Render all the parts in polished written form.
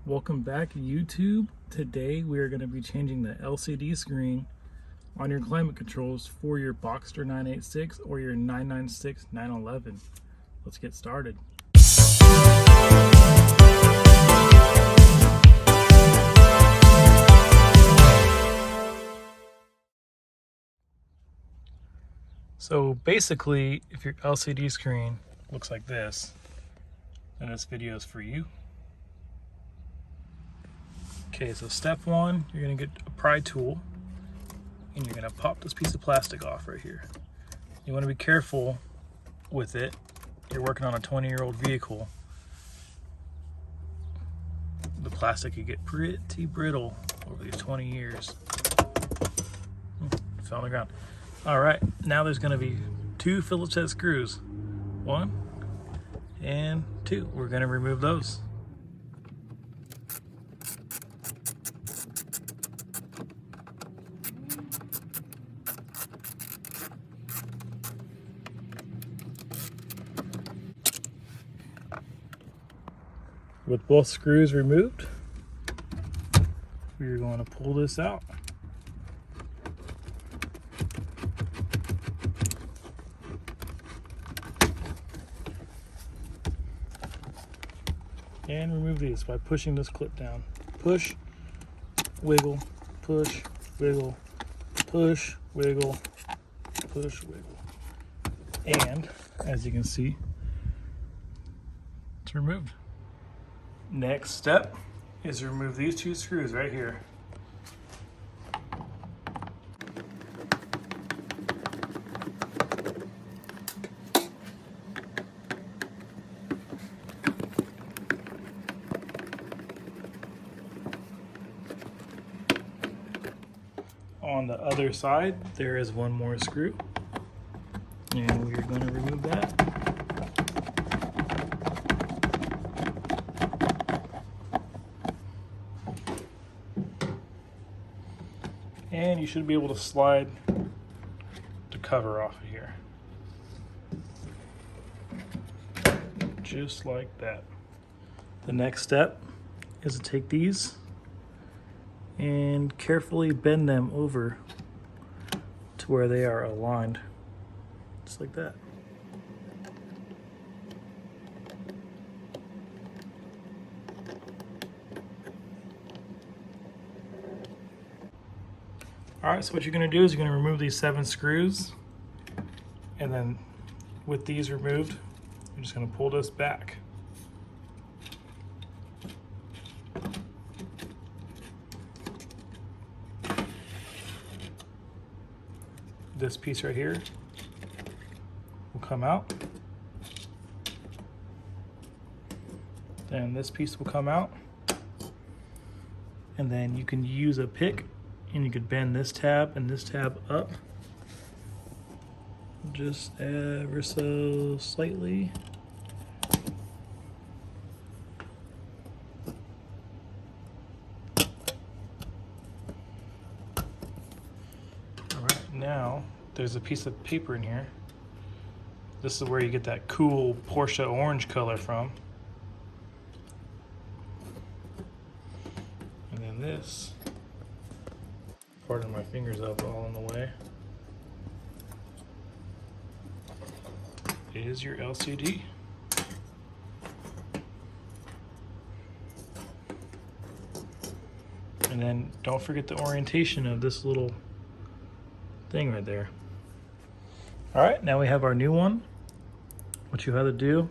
Welcome back, YouTube. Today we are going to be changing the LCD screen on your climate controls for your Boxster 986 or your 996 911. Let's get started. So basically, if your LCD screen looks like this, then this video is for you. Okay, so step one, you're gonna get a pry tool and you're gonna pop this piece of plastic off right here. You wanna be careful with it. You're working on a 20-year-old vehicle. The plastic could get pretty brittle over these 20 years. Fell on the ground. All right, now there's gonna be two Phillips head screws. 1 and 2. We're gonna remove those. With both screws removed, we're going to pull this out. And remove these by pushing this clip down. Push, wiggle, push, wiggle, push, wiggle, push, wiggle. And as you can see, it's removed. Next step is to remove these two screws right here. On the other side, there is one more screw, and we're going to remove that. And you should be able to slide the cover off of here. Just like that. The next step is to take these and carefully bend them over to where they are aligned. Just like that. All right, so what you're gonna do is you're gonna remove these 7 screws, and then with these removed, you're just gonna pull this back. This piece right here will come out. Then this piece will come out. And then you can use a pick and you could bend this tab and this tab up just ever so slightly. All right, now there's a piece of paper in here. This is where you get that cool Porsche orange color from. And then this, pardon my fingers up all in the way, is your LCD. And then don't forget the orientation of this little thing right there. All right, now we have our new one. What you have to do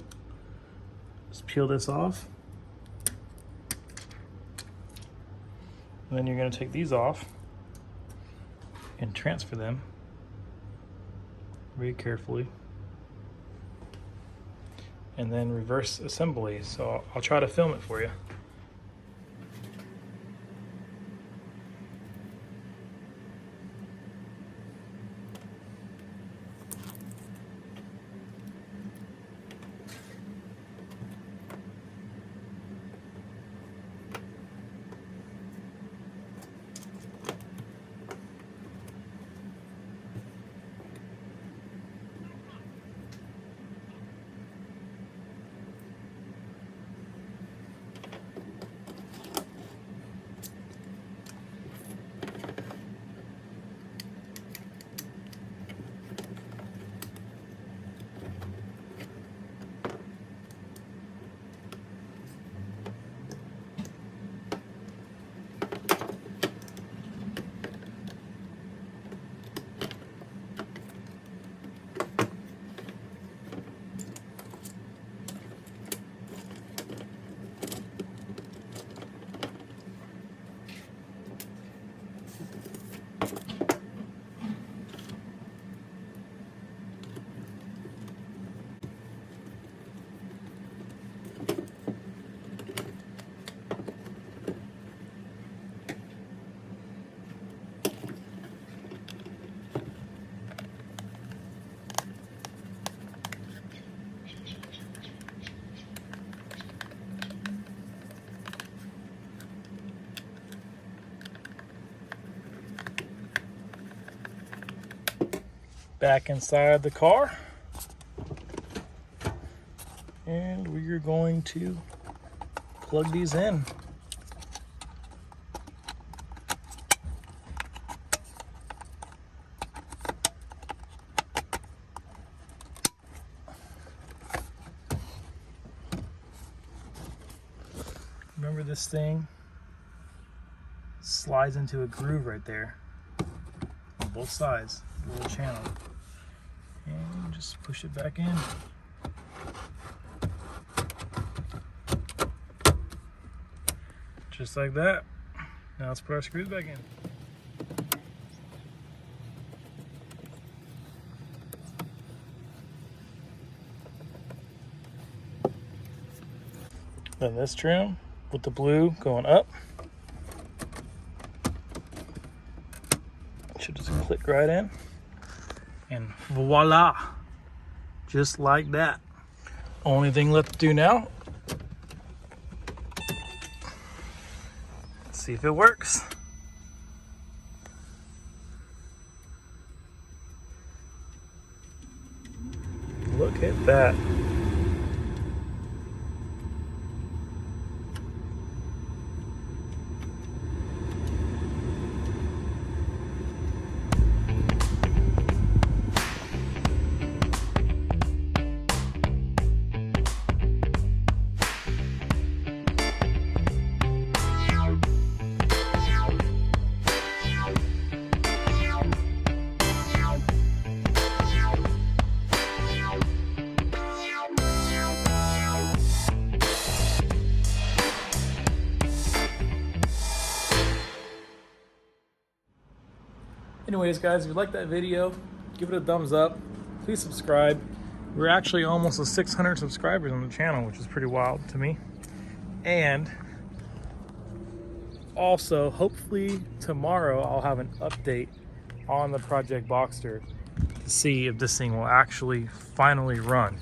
is peel this off. And then you're gonna take these off and transfer them very carefully. And then reverse assembly. So I'll try to film it for you. back inside the car. And we are going to plug these in. Remember, this thing slides into a groove right there on both sides, the little channel. And just push it back in. Just like that. Now let's put our screws back in. Then this trim with the blue going up. Should just click right in. And voila. Just like that. Only thing left to do now, see if it works. Look at that. Anyways, guys, if you like that video, give it a thumbs up. Please subscribe. We're actually almost to 600 subscribers on the channel, which is pretty wild to me. And also, hopefully tomorrow I'll have an update on the Project Boxster to see if this thing will actually finally run.